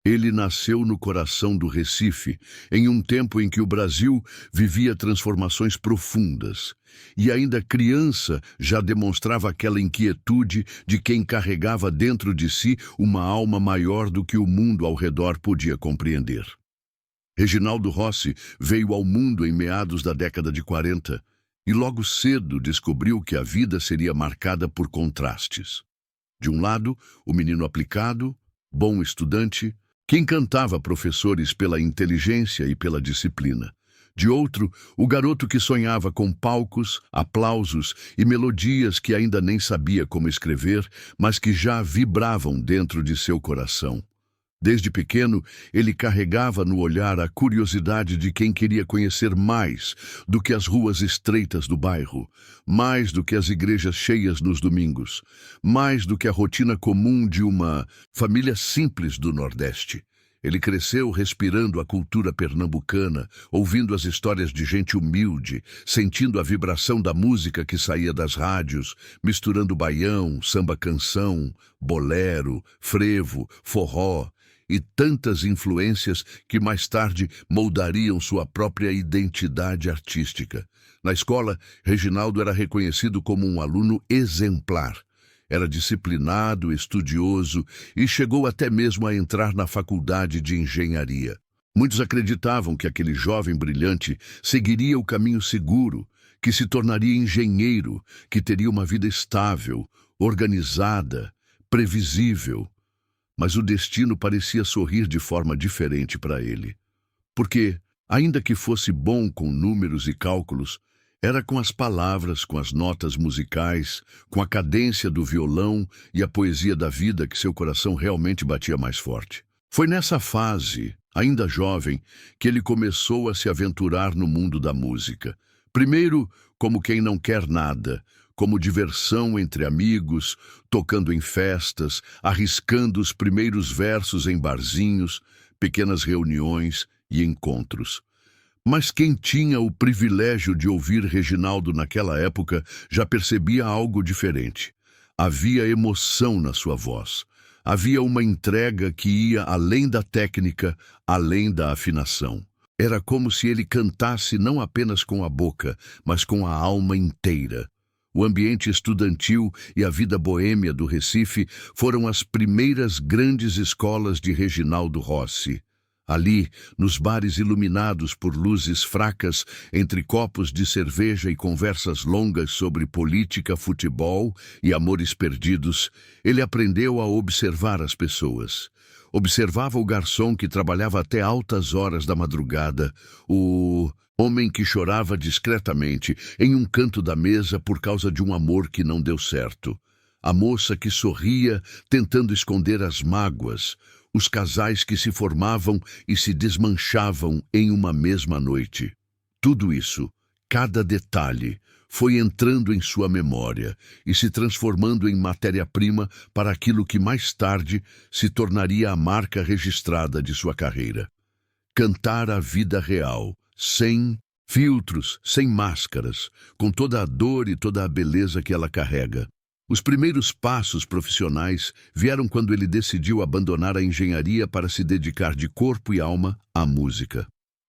Ele nasceu no coração do Recife, em um tempo em que o Brasil vivia transformações profundas. E ainda criança já demonstrava aquela inquietude de quem carregava dentro de si uma alma maior do que o mundo ao redor podia compreender. Reginaldo Rossi veio ao mundo em meados da década de 40 e logo cedo descobriu que a vida seria marcada por contrastes. De um lado, o menino aplicado, bom estudante, que encantava professores pela inteligência e pela disciplina. De outro, o garoto que sonhava com palcos, aplausos e melodias que ainda nem sabia como escrever, mas que já vibravam dentro de seu coração. Desde pequeno, ele carregava no olhar a curiosidade de quem queria conhecer mais do que as ruas estreitas do bairro, mais do que as igrejas cheias nos domingos, mais do que a rotina comum de uma família simples do Nordeste. Ele cresceu respirando a cultura pernambucana, ouvindo as histórias de gente humilde, sentindo a vibração da música que saía das rádios, misturando baião, samba-canção, bolero, frevo, forró, e tantas influências que mais tarde moldariam sua própria identidade artística. Na escola, Reginaldo era reconhecido como um aluno exemplar. Era disciplinado, estudioso e chegou até mesmo a entrar na faculdade de engenharia. Muitos acreditavam que aquele jovem brilhante seguiria o caminho seguro, que se tornaria engenheiro, que teria uma vida estável, organizada, previsível. Mas o destino parecia sorrir de forma diferente para ele. Porque, ainda que fosse bom com números e cálculos, era com as palavras, com as notas musicais, com a cadência do violão e a poesia da vida que seu coração realmente batia mais forte. Foi nessa fase, ainda jovem, que ele começou a se aventurar no mundo da música. Primeiro, como quem não quer nada, como diversão entre amigos, tocando em festas, arriscando os primeiros versos em barzinhos, pequenas reuniões e encontros. Mas quem tinha o privilégio de ouvir Reginaldo naquela época já percebia algo diferente. Havia emoção na sua voz. Havia uma entrega que ia além da técnica, além da afinação. Era como se ele cantasse não apenas com a boca, mas com a alma inteira. O ambiente estudantil e a vida boêmia do Recife foram as primeiras grandes escolas de Reginaldo Rossi. Ali, nos bares iluminados por luzes fracas, entre copos de cerveja e conversas longas sobre política, futebol e amores perdidos, ele aprendeu a observar as pessoas. Observava o garçom que trabalhava até altas horas da madrugada, o homem que chorava discretamente em um canto da mesa por causa de um amor que não deu certo, a moça que sorria tentando esconder as mágoas, os casais que se formavam e se desmanchavam em uma mesma noite. Tudo isso, cada detalhe, foi entrando em sua memória e se transformando em matéria-prima para aquilo que mais tarde se tornaria a marca registrada de sua carreira. Cantar a vida real, sem filtros, sem máscaras, com toda a dor e toda a beleza que ela carrega. Os primeiros passos profissionais vieram quando ele decidiu abandonar a engenharia para se dedicar de corpo e alma à música.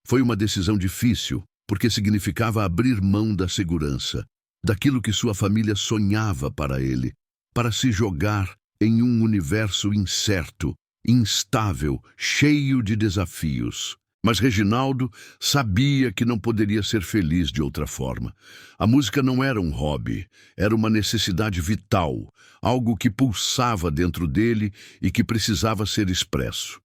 Foi uma decisão difícil, porque significava abrir mão da segurança, daquilo que sua família sonhava para ele, para se jogar em um universo incerto, instável, cheio de desafios. Mas Reginaldo sabia que não poderia ser feliz de outra forma. A música não era um hobby, era uma necessidade vital, algo que pulsava dentro dele e que precisava ser expresso.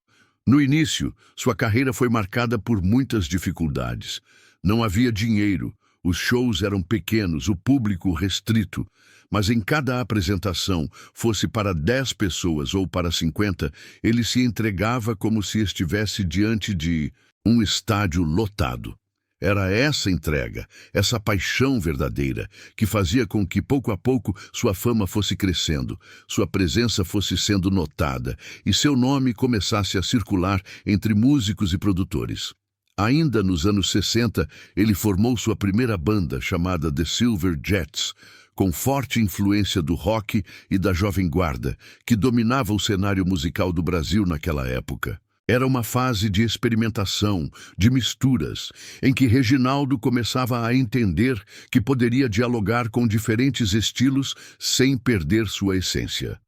No início, sua carreira foi marcada por muitas dificuldades. Não havia dinheiro, os shows eram pequenos, o público restrito, mas em cada apresentação, fosse para 10 pessoas ou para 50, ele se entregava como se estivesse diante de um estádio lotado. Era essa entrega, essa paixão verdadeira, que fazia com que, pouco a pouco, sua fama fosse crescendo, sua presença fosse sendo notada e seu nome começasse a circular entre músicos e produtores. Ainda nos anos 60, ele formou sua primeira banda, chamada The Silver Jets, com forte influência do rock e da Jovem Guarda, que dominava o cenário musical do Brasil naquela época. Era uma fase de experimentação, de misturas, em que Reginaldo começava a entender que poderia dialogar com diferentes estilos sem perder sua essência.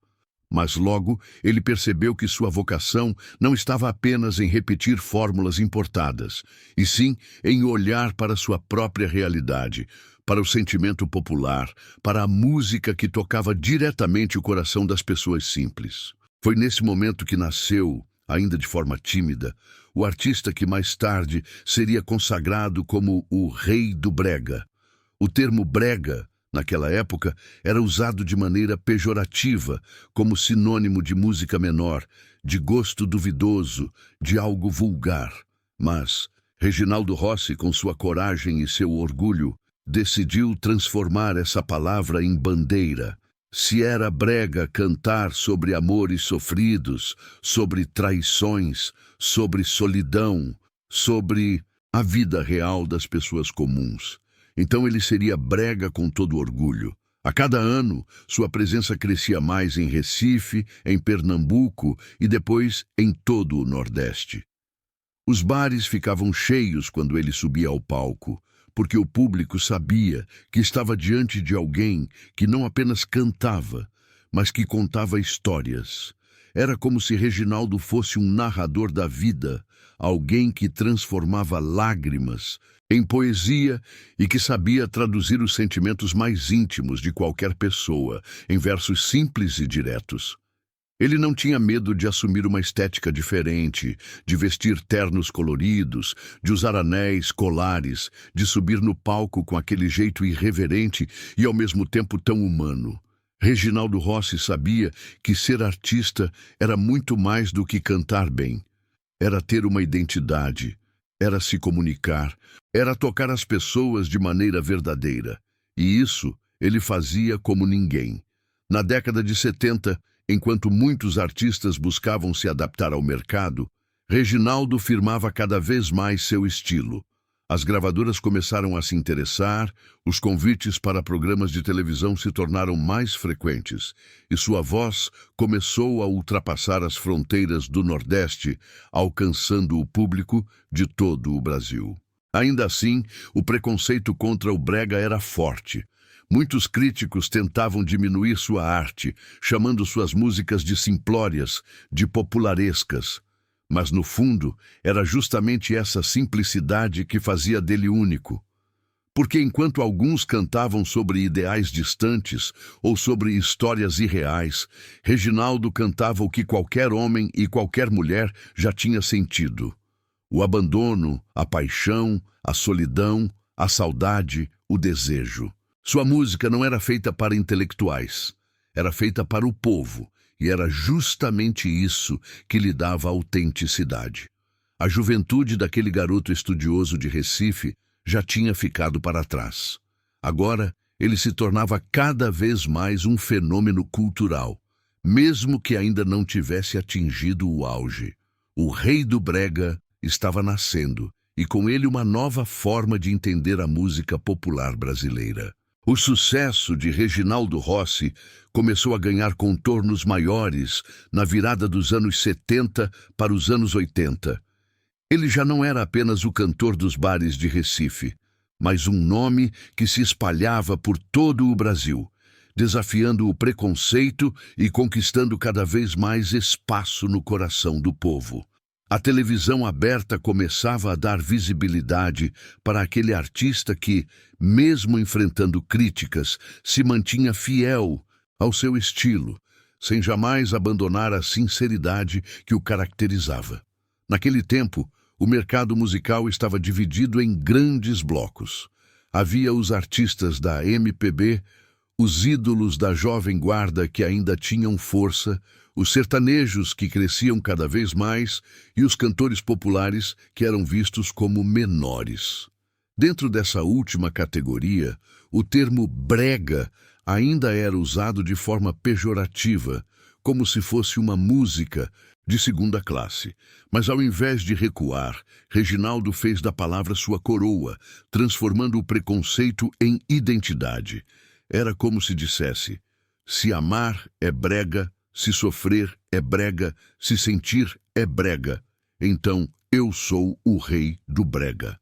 Mas logo ele percebeu que sua vocação não estava apenas em repetir fórmulas importadas, e sim em olhar para sua própria realidade, para o sentimento popular, para a música que tocava diretamente o coração das pessoas simples. Foi nesse momento que nasceu, ainda de forma tímida, o artista que mais tarde seria consagrado como o Rei do Brega. O termo brega, naquela época, era usado de maneira pejorativa, como sinônimo de música menor, de gosto duvidoso, de algo vulgar. Mas Reginaldo Rossi, com sua coragem e seu orgulho, decidiu transformar essa palavra em bandeira. Se era brega cantar sobre amores sofridos, sobre traições, sobre solidão, sobre a vida real das pessoas comuns, então ele seria brega com todo orgulho. A cada ano, sua presença crescia mais em Recife, em Pernambuco e depois em todo o Nordeste. Os bares ficavam cheios quando ele subia ao palco, porque o público sabia que estava diante de alguém que não apenas cantava, mas que contava histórias. Era como se Reginaldo fosse um narrador da vida, alguém que transformava lágrimas em poesia e que sabia traduzir os sentimentos mais íntimos de qualquer pessoa em versos simples e diretos. Ele não tinha medo de assumir uma estética diferente, de vestir ternos coloridos, de usar anéis, colares, de subir no palco com aquele jeito irreverente e ao mesmo tempo tão humano. Reginaldo Rossi sabia que ser artista era muito mais do que cantar bem. Era ter uma identidade, era se comunicar, era tocar as pessoas de maneira verdadeira. E isso ele fazia como ninguém. Na década de 70, enquanto muitos artistas buscavam se adaptar ao mercado, Reginaldo firmava cada vez mais seu estilo. As gravadoras começaram a se interessar, os convites para programas de televisão se tornaram mais frequentes, e sua voz começou a ultrapassar as fronteiras do Nordeste, alcançando o público de todo o Brasil. Ainda assim, o preconceito contra o brega era forte. Muitos críticos tentavam diminuir sua arte, chamando suas músicas de simplórias, de popularescas. Mas, no fundo, era justamente essa simplicidade que fazia dele único. Porque enquanto alguns cantavam sobre ideais distantes ou sobre histórias irreais, Reginaldo cantava o que qualquer homem e qualquer mulher já tinha sentido: o abandono, a paixão, a solidão, a saudade, o desejo. Sua música não era feita para intelectuais, era feita para o povo, e era justamente isso que lhe dava autenticidade. A juventude daquele garoto estudioso de Recife já tinha ficado para trás. Agora, ele se tornava cada vez mais um fenômeno cultural, mesmo que ainda não tivesse atingido o auge. O Rei do Brega estava nascendo, e com ele uma nova forma de entender a música popular brasileira. O sucesso de Reginaldo Rossi começou a ganhar contornos maiores na virada dos anos 70 para os anos 80. Ele já não era apenas o cantor dos bares de Recife, mas um nome que se espalhava por todo o Brasil, desafiando o preconceito e conquistando cada vez mais espaço no coração do povo. A televisão aberta começava a dar visibilidade para aquele artista que, mesmo enfrentando críticas, se mantinha fiel ao seu estilo, sem jamais abandonar a sinceridade que o caracterizava. Naquele tempo, o mercado musical estava dividido em grandes blocos. Havia os artistas da MPB, os ídolos da jovem guarda que ainda tinham força, os sertanejos que cresciam cada vez mais e os cantores populares que eram vistos como menores. Dentro dessa última categoria, o termo brega ainda era usado de forma pejorativa, como se fosse uma música de segunda classe. Mas ao invés de recuar, Reginaldo fez da palavra sua coroa, transformando o preconceito em identidade. Era como se dissesse: se amar é brega, se sofrer é brega, se sentir é brega. então eu sou o rei do brega.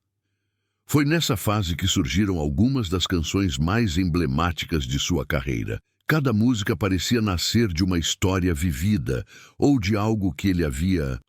Foi nessa fase que surgiram algumas das canções mais emblemáticas de sua carreira. Cada música parecia nascer de uma história vivida ou de algo que ele havia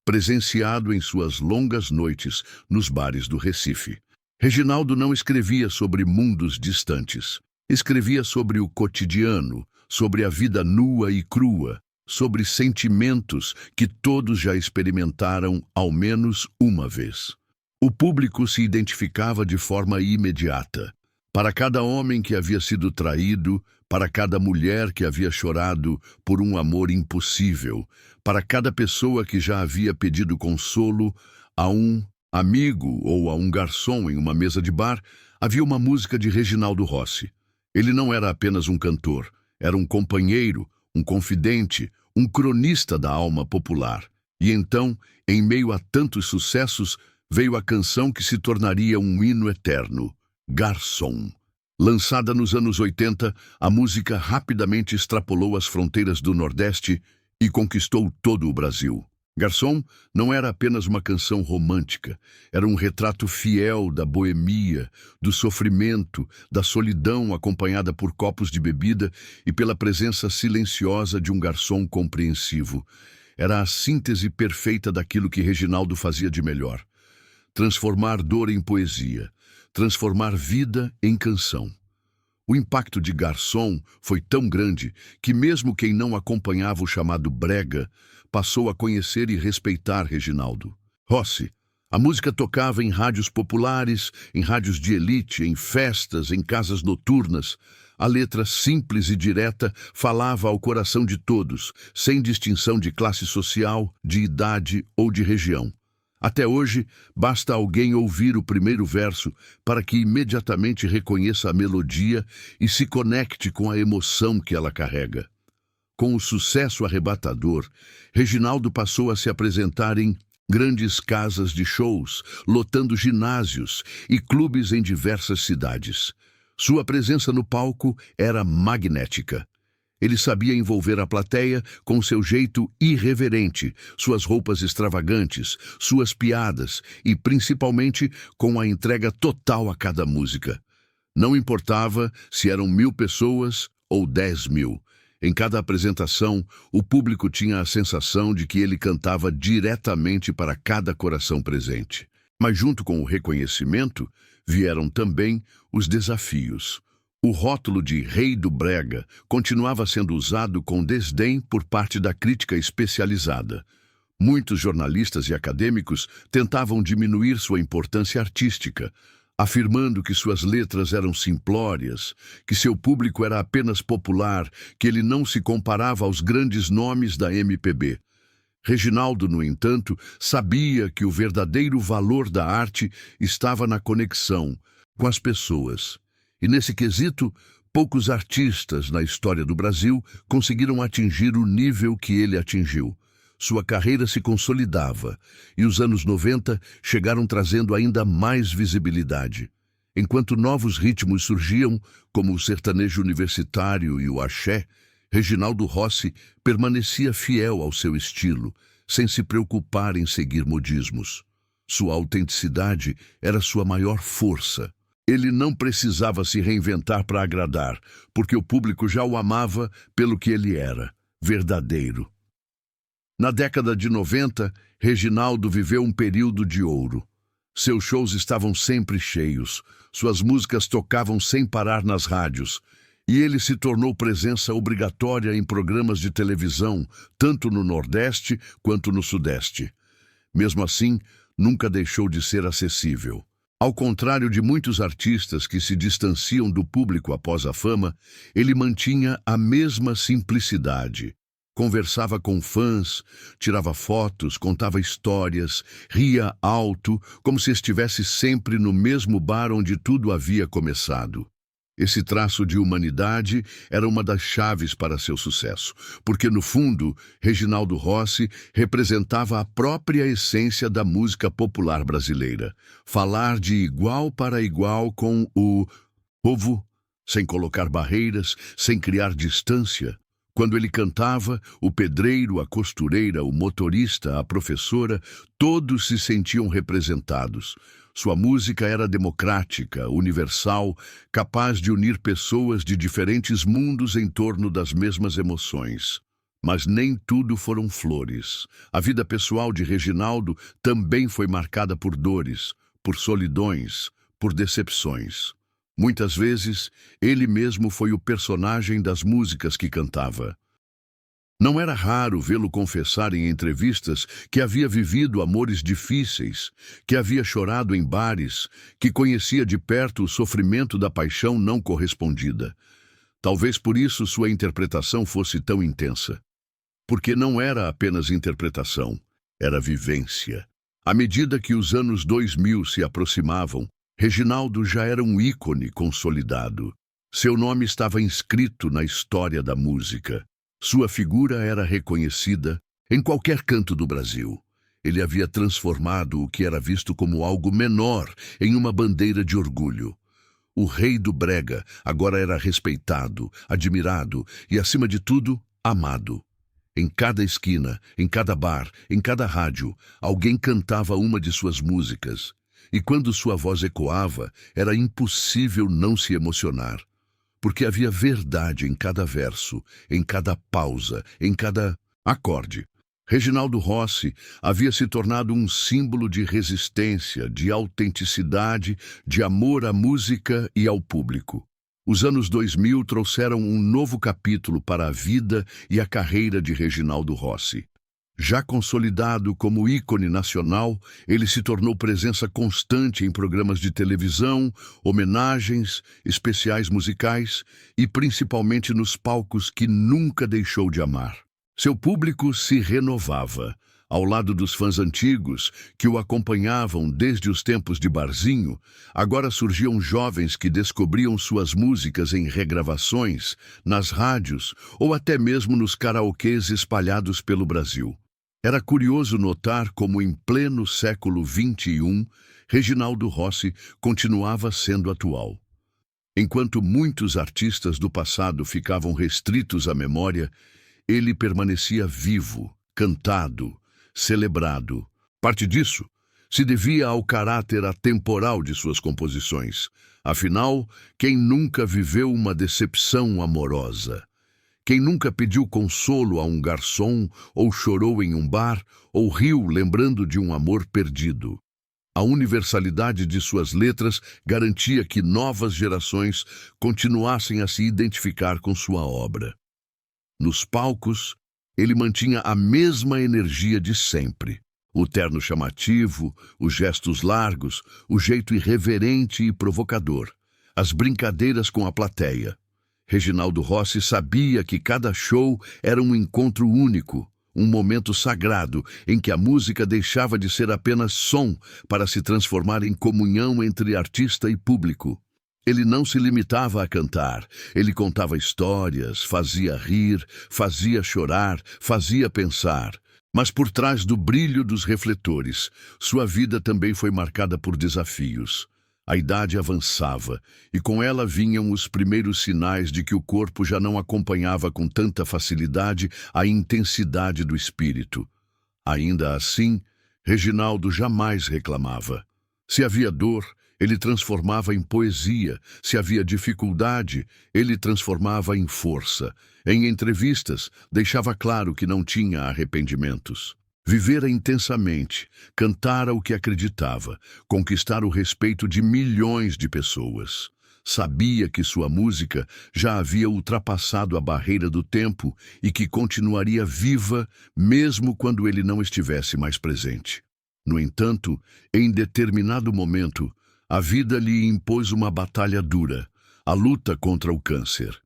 presenciado em suas longas noites nos bares do Recife. Reginaldo não escrevia sobre mundos distantes. Escrevia sobre o cotidiano, sobre a vida nua e crua, sobre sentimentos que todos já experimentaram ao menos uma vez. O público se identificava de forma imediata. Para cada homem que havia sido traído, para cada mulher que havia chorado por um amor impossível, para cada pessoa que já havia pedido consolo a um amigo ou a um garçom em uma mesa de bar, havia uma música de Reginaldo Rossi. Ele não era apenas um cantor, era um companheiro, um confidente, um cronista da alma popular. E então, em meio a tantos sucessos, veio a canção que se tornaria um hino eterno, Garçom. Lançada nos anos 80, a música rapidamente extrapolou as fronteiras do Nordeste e conquistou todo o Brasil. Garçom não era apenas uma canção romântica, era um retrato fiel da boemia, do sofrimento, da solidão acompanhada por copos de bebida e pela presença silenciosa de um garçom compreensivo. Era a síntese perfeita daquilo que Reginaldo fazia de melhor. Transformar dor em poesia, transformar vida em canção. O impacto de Garçom foi tão grande que mesmo quem não acompanhava o chamado brega passou a conhecer e respeitar Reginaldo Rossi. A música tocava em rádios populares, em rádios de elite, em festas, em casas noturnas. A letra simples e direta falava ao coração de todos, sem distinção de classe social, de idade ou de região. Até hoje, basta alguém ouvir o primeiro verso para que imediatamente reconheça a melodia e se conecte com a emoção que ela carrega. Com o sucesso arrebatador, Reginaldo passou a se apresentar em grandes casas de shows, lotando ginásios e clubes em diversas cidades. Sua presença no palco era magnética. Ele sabia envolver a plateia com seu jeito irreverente, suas roupas extravagantes, suas piadas e, principalmente, com a entrega total a cada música. Não importava se eram 1000 pessoas ou 10.000. Em cada apresentação, o público tinha a sensação de que ele cantava diretamente para cada coração presente. Mas junto com o reconhecimento, vieram também os desafios. O rótulo de Rei do Brega continuava sendo usado com desdém por parte da crítica especializada. Muitos jornalistas e acadêmicos tentavam diminuir sua importância artística, afirmando que suas letras eram simplórias, que seu público era apenas popular, que ele não se comparava aos grandes nomes da MPB. Reginaldo, no entanto, sabia que o verdadeiro valor da arte estava na conexão com as pessoas. E nesse quesito, poucos artistas na história do Brasil conseguiram atingir o nível que ele atingiu. Sua carreira se consolidava e os anos 90 chegaram trazendo ainda mais visibilidade. Enquanto novos ritmos surgiam, como o sertanejo universitário e o axé, Reginaldo Rossi permanecia fiel ao seu estilo, sem se preocupar em seguir modismos. Sua autenticidade era sua maior força. Ele não precisava se reinventar para agradar, porque o público já o amava pelo que ele era, verdadeiro. Na década de 90, Reginaldo viveu um período de ouro. Seus shows estavam sempre cheios, suas músicas tocavam sem parar nas rádios, e ele se tornou presença obrigatória em programas de televisão, tanto no Nordeste quanto no Sudeste. Mesmo assim, nunca deixou de ser acessível. Ao contrário de muitos artistas que se distanciam do público após a fama, ele mantinha a mesma simplicidade. Conversava com fãs, tirava fotos, contava histórias, ria alto, como se estivesse sempre no mesmo bar onde tudo havia começado. Esse traço de humanidade era uma das chaves para seu sucesso, porque, no fundo, Reginaldo Rossi representava a própria essência da música popular brasileira. Falar de igual para igual com o povo, sem colocar barreiras, sem criar distância. Quando ele cantava, o pedreiro, a costureira, o motorista, a professora, todos se sentiam representados. Sua música era democrática, universal, capaz de unir pessoas de diferentes mundos em torno das mesmas emoções. Mas nem tudo foram flores. A vida pessoal de Reginaldo também foi marcada por dores, por solidões, por decepções. Muitas vezes, ele mesmo foi o personagem das músicas que cantava. Não era raro vê-lo confessar em entrevistas que havia vivido amores difíceis, que havia chorado em bares, que conhecia de perto o sofrimento da paixão não correspondida. Talvez por isso sua interpretação fosse tão intensa. Porque não era apenas interpretação, era vivência. À medida que os anos 2000 se aproximavam, Reginaldo já era um ícone consolidado. Seu nome estava inscrito na história da música. Sua figura era reconhecida em qualquer canto do Brasil. Ele havia transformado o que era visto como algo menor em uma bandeira de orgulho. O rei do brega agora era respeitado, admirado e, acima de tudo, amado. Em cada esquina, em cada bar, em cada rádio, alguém cantava uma de suas músicas. E quando sua voz ecoava, era impossível não se emocionar. Porque havia verdade em cada verso, em cada pausa, em cada acorde. Reginaldo Rossi havia se tornado um símbolo de resistência, de autenticidade, de amor à música e ao público. Os anos 2000 trouxeram um novo capítulo para a vida e a carreira de Reginaldo Rossi. Já consolidado como ícone nacional, ele se tornou presença constante em programas de televisão, homenagens, especiais musicais e principalmente nos palcos que nunca deixou de amar. Seu público se renovava. Ao lado dos fãs antigos, que o acompanhavam desde os tempos de barzinho, agora surgiam jovens que descobriam suas músicas em regravações, nas rádios ou até mesmo nos karaokês espalhados pelo Brasil. Era curioso notar como, em pleno século XXI, Reginaldo Rossi continuava sendo atual. Enquanto muitos artistas do passado ficavam restritos à memória, ele permanecia vivo, cantado, celebrado. Parte disso se devia ao caráter atemporal de suas composições. Afinal, quem nunca viveu uma decepção amorosa? Quem nunca pediu consolo a um garçom, ou chorou em um bar, ou riu lembrando de um amor perdido? A universalidade de suas letras garantia que novas gerações continuassem a se identificar com sua obra. Nos palcos, ele mantinha a mesma energia de sempre. O terno chamativo, os gestos largos, o jeito irreverente e provocador, as brincadeiras com a plateia. Reginaldo Rossi sabia que cada show era um encontro único, um momento sagrado em que a música deixava de ser apenas som para se transformar em comunhão entre artista e público. Ele não se limitava a cantar, ele contava histórias, fazia rir, fazia chorar, fazia pensar. Mas por trás do brilho dos refletores, sua vida também foi marcada por desafios. A idade avançava, e com ela vinham os primeiros sinais de que o corpo já não acompanhava com tanta facilidade a intensidade do espírito. Ainda assim, Reginaldo jamais reclamava. Se havia dor, ele transformava em poesia. Se havia dificuldade, ele transformava em força. Em entrevistas, deixava claro que não tinha arrependimentos. Vivera intensamente, cantara o que acreditava, conquistar o respeito de milhões de pessoas. Sabia que sua música já havia ultrapassado a barreira do tempo e que continuaria viva mesmo quando ele não estivesse mais presente. No entanto, em determinado momento, a vida lhe impôs uma batalha dura, a luta contra o câncer.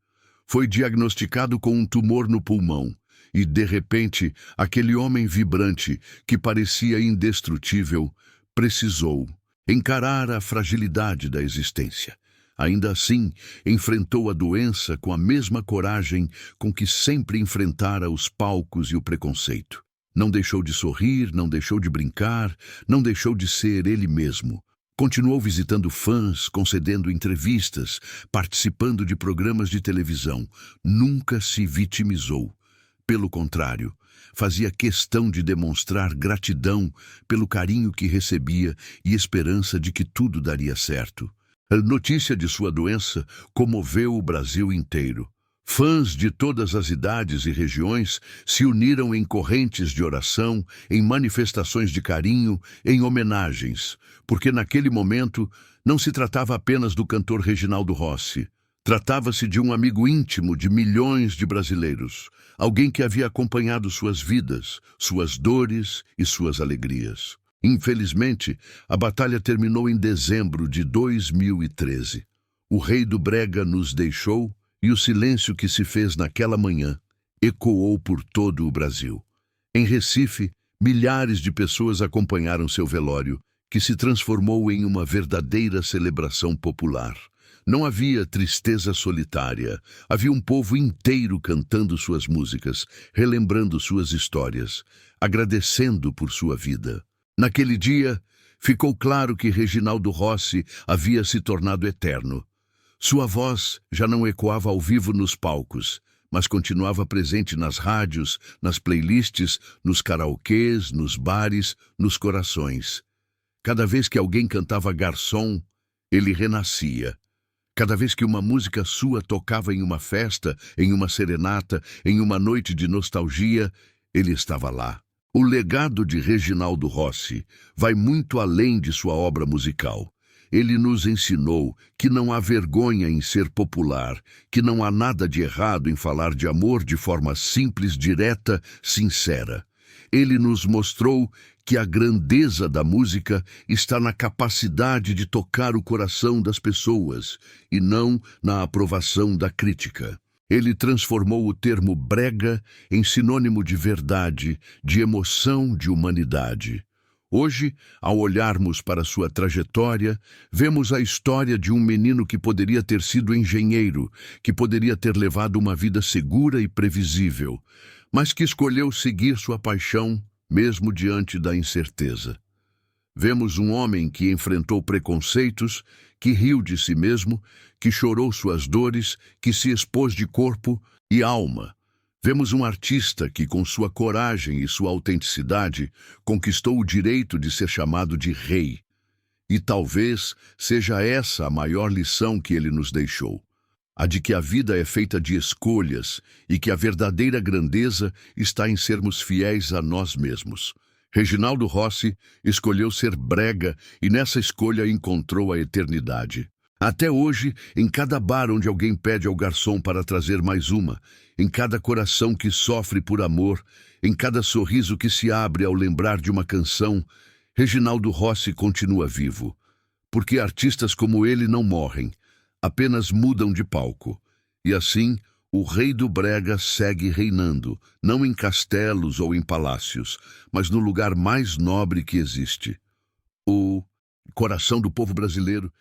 Foi diagnosticado com um tumor no pulmão. E, de repente, aquele homem vibrante, que parecia indestrutível, precisou encarar a fragilidade da existência. Ainda assim, enfrentou a doença com a mesma coragem com que sempre enfrentara os palcos e o preconceito. Não deixou de sorrir, não deixou de brincar, não deixou de ser ele mesmo. Continuou visitando fãs, concedendo entrevistas, participando de programas de televisão. Nunca se vitimizou. Pelo contrário, fazia questão de demonstrar gratidão pelo carinho que recebia e esperança de que tudo daria certo. A notícia de sua doença comoveu o Brasil inteiro. Fãs de todas as idades e regiões se uniram em correntes de oração, em manifestações de carinho, em homenagens, porque naquele momento não se tratava apenas do cantor Reginaldo Rossi. Tratava-se de um amigo íntimo de milhões de brasileiros, alguém que havia acompanhado suas vidas, suas dores e suas alegrias. Infelizmente, a batalha terminou em dezembro de 2013. O rei do brega nos deixou e o silêncio que se fez naquela manhã ecoou por todo o Brasil. Em Recife, milhares de pessoas acompanharam seu velório, que se transformou em uma verdadeira celebração popular. Não havia tristeza solitária, havia um povo inteiro cantando suas músicas, relembrando suas histórias, agradecendo por sua vida. Naquele dia, ficou claro que Reginaldo Rossi havia se tornado eterno. Sua voz já não ecoava ao vivo nos palcos, mas continuava presente nas rádios, nas playlists, nos karaokês, nos bares, nos corações. Cada vez que alguém cantava Garçom, ele renascia. Cada vez que uma música sua tocava em uma festa, em uma serenata, em uma noite de nostalgia, ele estava lá. O legado de Reginaldo Rossi vai muito além de sua obra musical. Ele nos ensinou que não há vergonha em ser popular, que não há nada de errado em falar de amor de forma simples, direta, sincera. Ele nos mostrou que a grandeza da música está na capacidade de tocar o coração das pessoas e não na aprovação da crítica. Ele transformou o termo brega em sinônimo de verdade, de emoção, de humanidade. Hoje, ao olharmos para sua trajetória, vemos a história de um menino que poderia ter sido engenheiro, que poderia ter levado uma vida segura e previsível, mas que escolheu seguir sua paixão, mesmo diante da incerteza. Vemos um homem que enfrentou preconceitos, que riu de si mesmo, que chorou suas dores, que se expôs de corpo e alma. Vemos um artista que, com sua coragem e sua autenticidade, conquistou o direito de ser chamado de rei. E talvez seja essa a maior lição que ele nos deixou. A de que a vida é feita de escolhas e que a verdadeira grandeza está em sermos fiéis a nós mesmos. Reginaldo Rossi escolheu ser brega e nessa escolha encontrou a eternidade. Até hoje, em cada bar onde alguém pede ao garçom para trazer mais uma, em cada coração que sofre por amor, em cada sorriso que se abre ao lembrar de uma canção, Reginaldo Rossi continua vivo. Porque artistas como ele não morrem, apenas mudam de palco. E assim, o rei do brega segue reinando, não em castelos ou em palácios, mas no lugar mais nobre que existe. O coração do povo brasileiro,